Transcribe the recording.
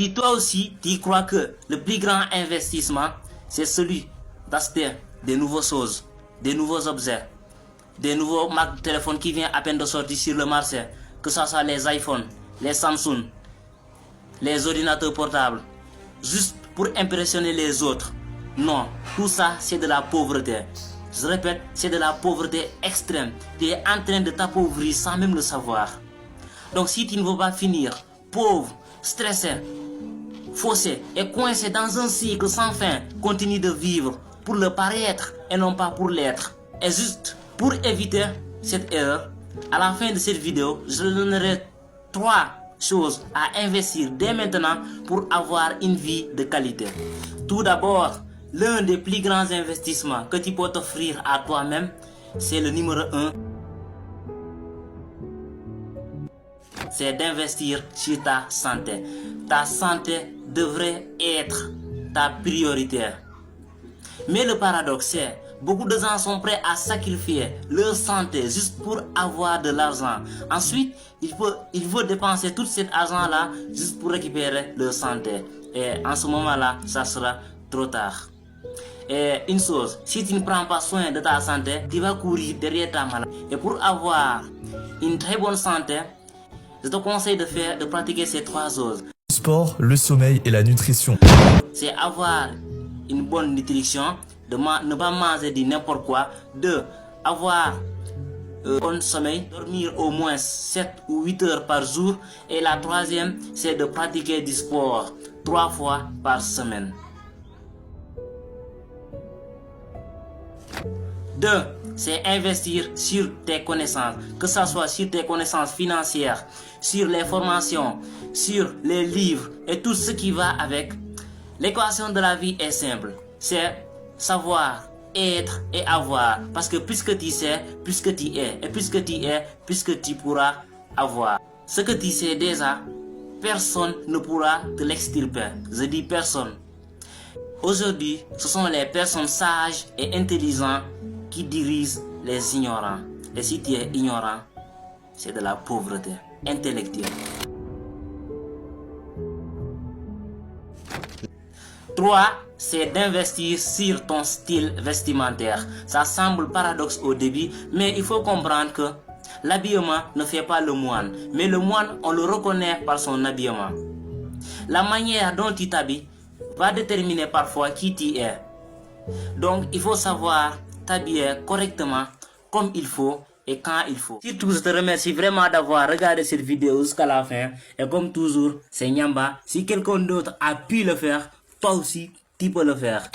Si toi aussi, tu crois que le plus grand investissement, c'est celui d'acheter des nouvelles choses, des nouveaux objets, des nouveaux marques de téléphone qui viennent à peine de sortir sur le marché, que ce soit les iPhones, les Samsung, les ordinateurs portables, juste pour impressionner les autres. Non, tout ça c'est de la pauvreté. Je répète, c'est de la pauvreté extrême. Tu es en train de t'appauvrir sans même le savoir. Donc si tu ne veux pas finir pauvre, stressé, faussé et coincé dans un cycle sans fin, continue de vivre pour le paraître et non pas pour l'être. Et juste pour éviter cette erreur, à la fin de cette vidéo, je donnerai 3 choses à investir dès maintenant pour avoir une vie de qualité. Tout d'abord, l'un des plus grands investissements que tu peux t'offrir à toi-même, c'est le numéro 1. C'est d'investir sur ta santé. Ta santé devrait être ta priorité. Mais le paradoxe, c'est beaucoup de gens sont prêts à sacrifier leur santé juste pour avoir de l'argent. Ensuite, il faut dépenser tout cet argent-là juste pour récupérer leur santé. Et en ce moment-là, ça sera trop tard. Et une chose, si tu ne prends pas soin de ta santé, tu vas courir derrière ta maladie. Et pour avoir une très bonne santé, je te conseille de pratiquer ces 3 choses. Le sport, le sommeil et la nutrition. C'est avoir une bonne nutrition, ne pas manger de n'importe quoi, 2. Avoir un bon sommeil, dormir au moins 7 ou 8 heures par jour, et la 3e, c'est de pratiquer du sport 3 fois par semaine. 2. C'est investir sur tes connaissances, que ce soit sur tes connaissances financières, sur les formations, sur les livres et tout ce qui va avec. L'équation de la vie est simple, c'est savoir, être et avoir. Parce que puisque tu sais, puisque tu es, et puisque tu es, puisque tu pourras avoir. Ce que tu sais déjà, personne ne pourra te l'extirper. Je dis personne. Aujourd'hui, ce sont les personnes sages et intelligentes qui dirigent les ignorants. Et si tu es ignorant, c'est de la pauvreté intellectuelle. 3. C'est d'investir sur ton style vestimentaire. Ça semble paradoxe au début, mais il faut comprendre que l'habillement ne fait pas le moine. Mais le moine, on le reconnaît par son habillement. La manière dont tu t'habilles va déterminer parfois qui tu es. Donc, il faut savoir t'habiller correctement, comme il faut et quand il faut. Surtout, je te remercie vraiment d'avoir regardé cette vidéo jusqu'à la fin. Et comme toujours, c'est Nyamba. Si quelqu'un d'autre a pu le faire, toi aussi, tu peux le faire.